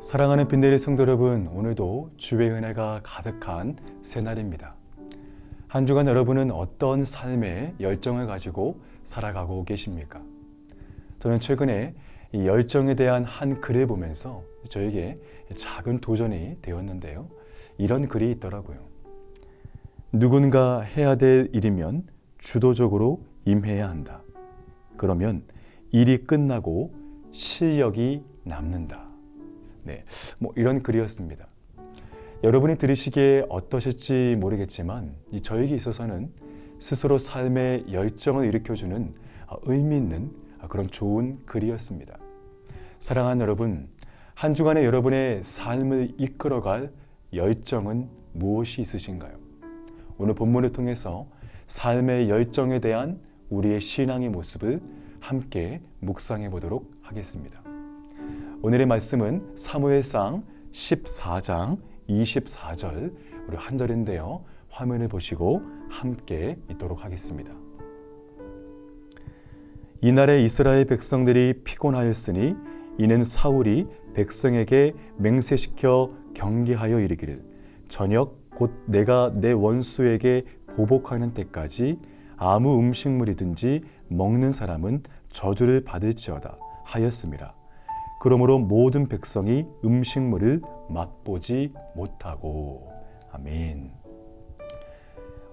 사랑하는 빈내리 성도 여러분, 오늘도 주의 은혜가 가득한 새날입니다. 한 주간 여러분은 어떤 삶의 열정을 가지고 살아가고 계십니까? 저는 최근에 이 열정에 대한 한 글을 보면서 저에게 작은 도전이 되었는데요. 이런 글이 있더라고요. 누군가 해야 될 일이면 주도적으로 임해야 한다. 그러면 일이 끝나고 실력이 남는다. 네, 이런 글이었습니다. 여러분이 들으시기에 어떠실지 모르겠지만 저에게 있어서는 스스로 삶의 열정을 일으켜주는 의미 있는 그런 좋은 글이었습니다. 사랑하는 여러분, 한 주간의 여러분의 삶을 이끌어갈 열정은 무엇이 있으신가요? 오늘 본문을 통해서 삶의 열정에 대한 우리의 신앙의 모습을 함께 묵상해 보도록 하겠습니다. 오늘의 말씀은 사무엘상 14장 24절 우리 한 절인데요. 화면을 보시고 함께 읽도록 하겠습니다. 이날에 이스라엘 백성들이 피곤하였으니 이는 사울이 백성에게 맹세시켜 경계하여 이르기를 저녁 곧 내가 내 원수에게 보복하는 때까지 아무 음식물이든지 먹는 사람은 저주를 받을지어다 하였음이라. 그러므로 모든 백성이 음식물을 맛보지 못하고. 아멘.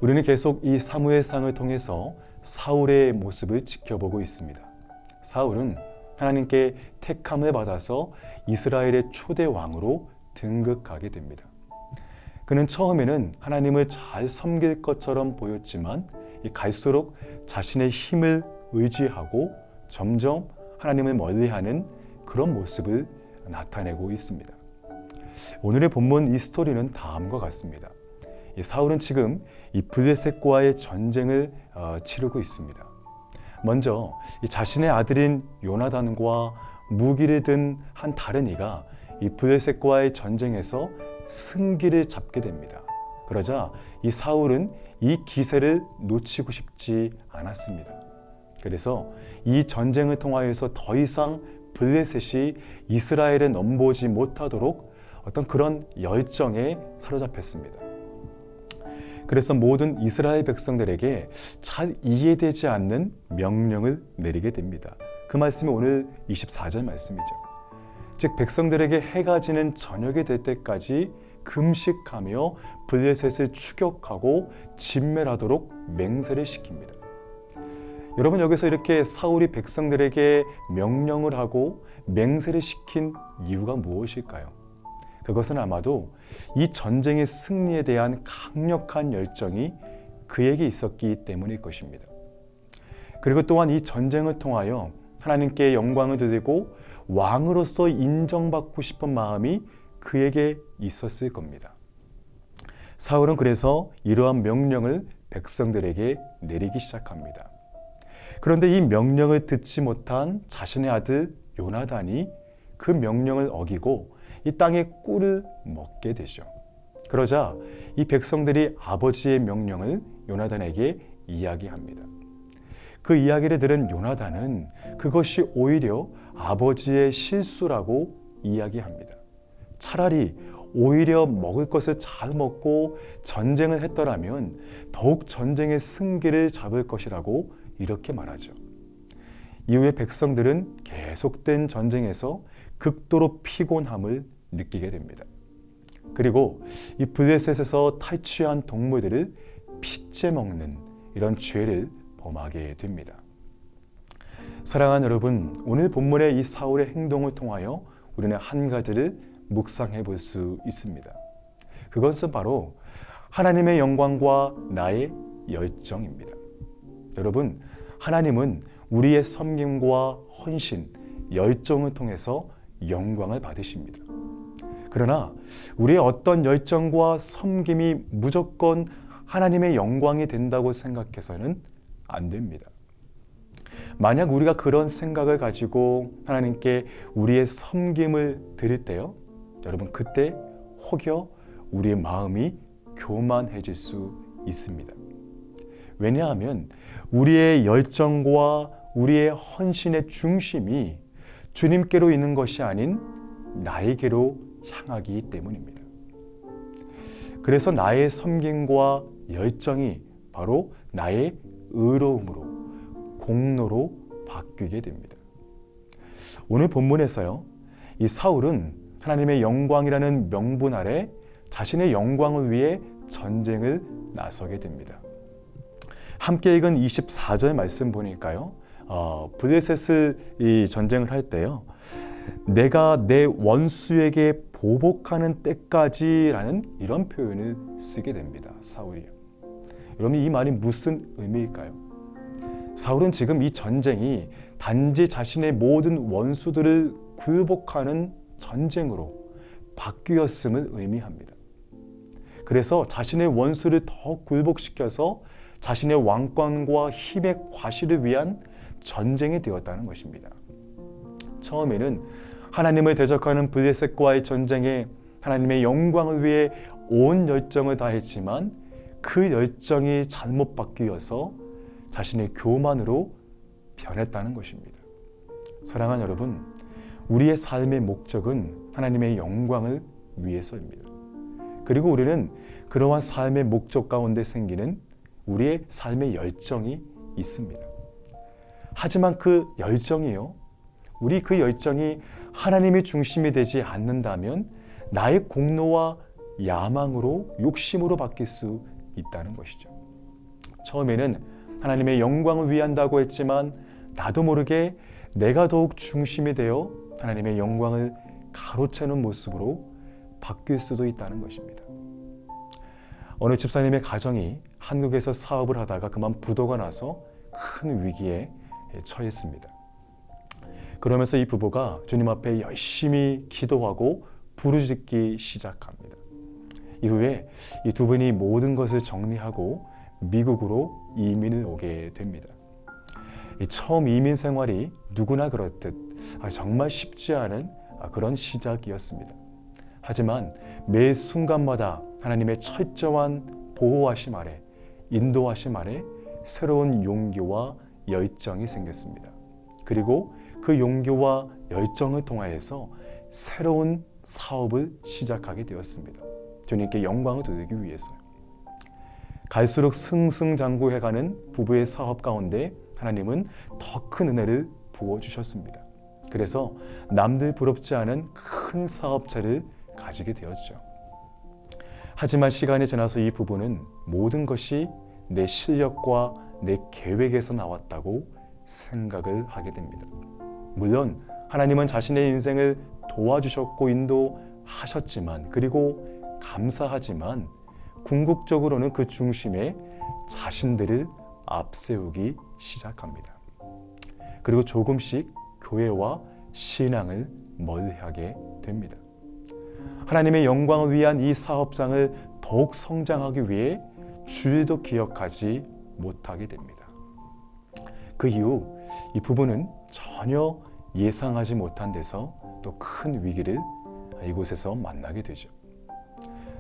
우리는 계속 이 사무엘상을 통해서 사울의 모습을 지켜보고 있습니다. 사울은 하나님께 택함을 받아서 이스라엘의 초대 왕으로 등극하게 됩니다. 그는 처음에는 하나님을 잘 섬길 것처럼 보였지만 갈수록 자신의 힘을 의지하고 점점 하나님을 멀리하는 그런 모습을 나타내고 있습니다. 오늘의 본문 이 스토리는 다음과 같습니다. 사울은 지금 이 블레셋과의 전쟁을 치르고 있습니다. 먼저 자신의 아들인 요나단과 무기를 든 한 다른 이가 이 블레셋과의 전쟁에서 승기를 잡게 됩니다. 그러자 이 사울은 이 기세를 놓치고 싶지 않았습니다. 그래서 이 전쟁을 통하여서 더 이상 블레셋이 이스라엘에 넘보지 못하도록 어떤 그런 열정에 사로잡혔습니다. 그래서 모든 이스라엘 백성들에게 잘 이해되지 않는 명령을 내리게 됩니다. 그 말씀이 오늘 24절 말씀이죠. 즉 백성들에게 해가 지는 저녁이 될 때까지 금식하며 블레셋을 추격하고 진멸하도록 맹세를 시킵니다. 여러분, 여기서 이렇게 사울이 백성들에게 명령을 하고 맹세를 시킨 이유가 무엇일까요? 그것은 아마도 이 전쟁의 승리에 대한 강력한 열정이 그에게 있었기 때문일 것입니다. 그리고 또한 이 전쟁을 통하여 하나님께 영광을 드리고 왕으로서 인정받고 싶은 마음이 그에게 있었을 겁니다. 사울은 그래서 이러한 명령을 백성들에게 내리기 시작합니다. 그런데 이 명령을 듣지 못한 자신의 아들 요나단이 그 명령을 어기고 이 땅의 꿀을 먹게 되죠. 그러자 이 백성들이 아버지의 명령을 요나단에게 이야기합니다. 그 이야기를 들은 요나단은 그것이 오히려 아버지의 실수라고 이야기합니다. 차라리 오히려 먹을 것을 잘 먹고 전쟁을 했더라면 더욱 전쟁의 승기를 잡을 것이라고 이렇게 말하죠. 이후에 백성들은 계속된 전쟁에서 극도로 피곤함을 느끼게 됩니다. 그리고 이 블레셋에서 탈취한 동물들을 핏째 먹는 이런 죄를 범하게 됩니다. 사랑하는 여러분, 오늘 본문의 이 사울의 행동을 통하여 우리는 한 가지를 묵상해 볼 수 있습니다. 그것은 바로 하나님의 영광과 나의 열정입니다. 여러분, 하나님은 우리의 섬김과 헌신, 열정을 통해서 영광을 받으십니다. 그러나 우리의 어떤 열정과 섬김이 무조건 하나님의 영광이 된다고 생각해서는 안 됩니다. 만약 우리가 그런 생각을 가지고 하나님께 우리의 섬김을 드릴 때요, 여러분 그때 혹여 우리의 마음이 교만해질 수 있습니다. 왜냐하면 우리의 열정과 우리의 헌신의 중심이 주님께로 있는 것이 아닌 나에게로 향하기 때문입니다. 그래서 나의 섬김과 열정이 바로 나의 의로움으로, 공로로 바뀌게 됩니다. 오늘 본문에서요, 이 사울은 하나님의 영광이라는 명분 아래 자신의 영광을 위해 전쟁을 나서게 됩니다. 함께 읽은 24절 말씀 보니까요, 블레셋을 이 전쟁을 할 때요, 내가 내 원수에게 보복하는 때까지라는 이런 표현을 쓰게 됩니다. 사울이요. 여러분, 이 말이 무슨 의미일까요? 사울은 지금 이 전쟁이 단지 자신의 모든 원수들을 굴복하는 전쟁으로 바뀌었음을 의미합니다. 그래서 자신의 원수를 더 굴복시켜서 자신의 왕권과 힘의 과시를 위한 전쟁이 되었다는 것입니다. 처음에는 하나님을 대적하는 블레셋과의 전쟁에 하나님의 영광을 위해 온 열정을 다했지만 그 열정이 잘못 바뀌어서 자신의 교만으로 변했다는 것입니다. 사랑하는 여러분, 우리의 삶의 목적은 하나님의 영광을 위해서입니다. 그리고 우리는 그러한 삶의 목적 가운데 생기는 우리의 삶의 열정이 있습니다. 하지만 그 열정이요, 우리 그 열정이 하나님의 중심이 되지 않는다면 나의 공로와 야망으로, 욕심으로 바뀔 수 있다는 것이죠. 처음에는 하나님의 영광을 위한다고 했지만 나도 모르게 내가 더욱 중심이 되어 하나님의 영광을 가로채는 모습으로 바뀔 수도 있다는 것입니다. 어느 집사님의 가정이 한국에서 사업을 하다가 그만 부도가 나서 큰 위기에 처했습니다. 그러면서 이 부부가 주님 앞에 열심히 기도하고 부르짖기 시작합니다. 이후에 이 두 분이 모든 것을 정리하고 미국으로 이민을 오게 됩니다. 처음 이민 생활이 누구나 그렇듯 정말 쉽지 않은 그런 시작이었습니다. 하지만 매 순간마다 하나님의 철저한 보호하심 아래, 인도하심 아래 새로운 용기와 열정이 생겼습니다. 그리고 그 용기와 열정을 통하여서 새로운 사업을 시작하게 되었습니다. 주님께 영광을 돌리기 위해서요. 갈수록 승승장구해가는 부부의 사업 가운데 하나님은 더 큰 은혜를 부어주셨습니다. 그래서 남들 부럽지 않은 큰 사업체를 가지게 되었죠. 하지만 시간이 지나서 이 부부는 모든 것이 내 실력과 내 계획에서 나왔다고 생각을 하게 됩니다. 물론 하나님은 자신의 인생을 도와주셨고 인도하셨지만, 그리고 감사하지만 궁극적으로는 그 중심에 자신들을 앞세우기 시작합니다. 그리고 조금씩 교회와 신앙을 멀리하게 됩니다. 하나님의 영광을 위한 이 사업장을 더욱 성장하기 위해 주일도 기억하지 못하게 됩니다. 그 이후 이 부부는 전혀 예상하지 못한 데서 또 큰 위기를 이곳에서 만나게 되죠.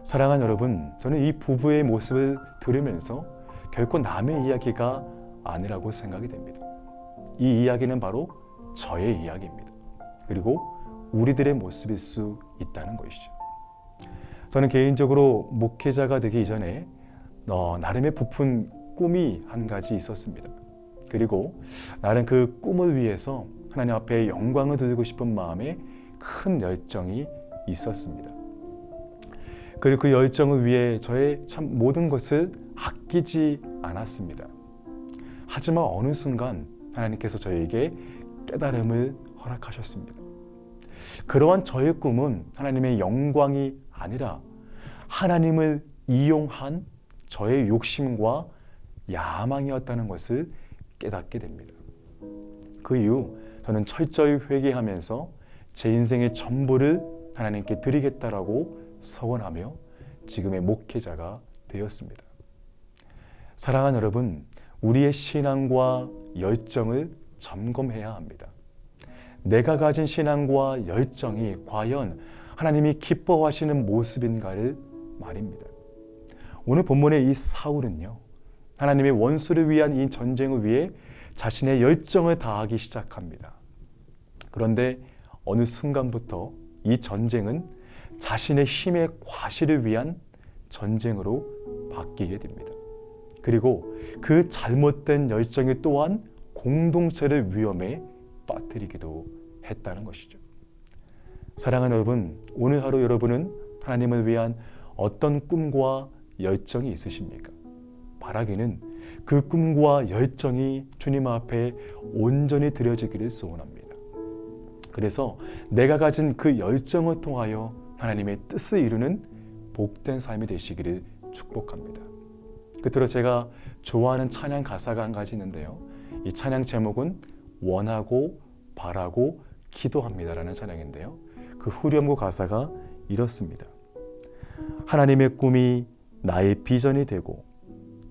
사랑하는 여러분, 저는 이 부부의 모습을 들으면서 결코 남의 이야기가 아니라고 생각이 됩니다. 이 이야기는 바로 저의 이야기입니다. 그리고 우리들의 모습일 수 있다는 것이죠. 저는 개인적으로 목회자가 되기 이전에 나름의 부푼 꿈이 한 가지 있었습니다. 그리고 나는 그 꿈을 위해서 하나님 앞에 영광을 드리고 싶은 마음에 큰 열정이 있었습니다. 그리고 그 열정을 위해 저의 참 모든 것을 아끼지 않았습니다. 하지만 어느 순간 하나님께서 저에게 깨달음을 허락하셨습니다. 그러한 저의 꿈은 하나님의 영광이 아니라 하나님을 이용한 저의 욕심과 야망이었다는 것을 깨닫게 됩니다. 그 이후 저는 철저히 회개하면서 제 인생의 전부를 하나님께 드리겠다라고 서원하며 지금의 목회자가 되었습니다. 사랑하는 여러분, 우리의 신앙과 열정을 점검해야 합니다. 내가 가진 신앙과 열정이 과연 하나님이 기뻐하시는 모습인가를 말입니다. 오늘 본문의 이 사울은요, 하나님의 원수를 위한 이 전쟁을 위해 자신의 열정을 다하기 시작합니다. 그런데 어느 순간부터 이 전쟁은 자신의 힘의 과시를 위한 전쟁으로 바뀌게 됩니다. 그리고 그 잘못된 열정이 또한 공동체를 위험에 빠뜨리기도 했다는 것이죠. 사랑하는 여러분, 오늘 하루 여러분은 하나님을 위한 어떤 꿈과 열정이 있으십니까? 바라기는 그 꿈과 열정이 주님 앞에 온전히 드려지기를 소원합니다. 그래서 내가 가진 그 열정을 통하여 하나님의 뜻을 이루는 복된 삶이 되시기를 축복합니다. 끝으로 제가 좋아하는 찬양 가사가 한 가지 있는데요. 이 찬양 제목은 원하고 바라고 기도합니다라는 찬양인데요. 그 후렴구 가사가 이렇습니다. 하나님의 꿈이 나의 비전이 되고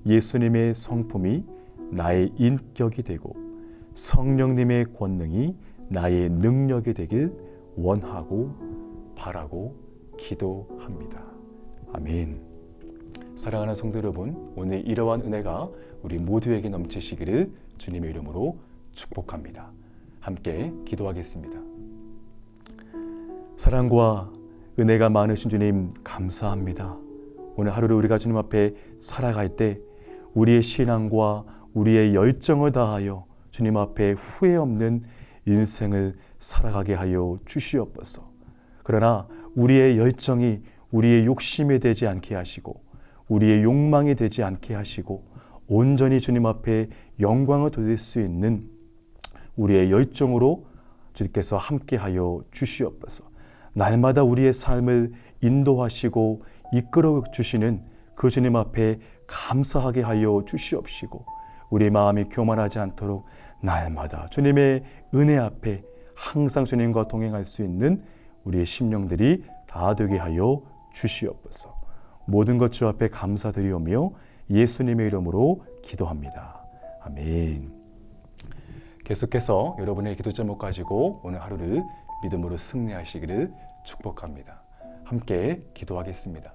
예수님의 성품이 나의 인격이 되고 성령님의 권능이 나의 능력이 되길 원하고 바라고 기도합니다. 아멘. 사랑하는 성도 여러분, 오늘 이러한 은혜가 우리 모두에게 넘치시기를 주님의 이름으로 축복합니다. 함께 기도하겠습니다. 사랑과 은혜가 많으신 주님 감사합니다. 오늘 하루를 우리가 주님 앞에 살아갈 때 우리의 신앙과 우리의 열정을 다하여 주님 앞에 후회 없는 인생을 살아가게 하여 주시옵소서. 그러나 우리의 열정이 우리의 욕심이 되지 않게 하시고 우리의 욕망이 되지 않게 하시고 온전히 주님 앞에 영광을 돌릴 수 있는 우리의 열정으로 주님께서 함께하여 주시옵소서. 날마다 우리의 삶을 인도하시고 이끌어 주시는 그 주님 앞에 감사하게 하여 주시옵시고 우리의 마음이 교만하지 않도록 날마다 주님의 은혜 앞에 항상 주님과 동행할 수 있는 우리의 심령들이 다 되게 하여 주시옵소서. 모든 것 주 앞에 감사드리오며 예수님의 이름으로 기도합니다. 아멘. 계속해서 여러분의 기도 제목 가지고 오늘 하루를 믿음으로 승리하시기를 축복합니다. 함께 기도하겠습니다.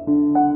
you.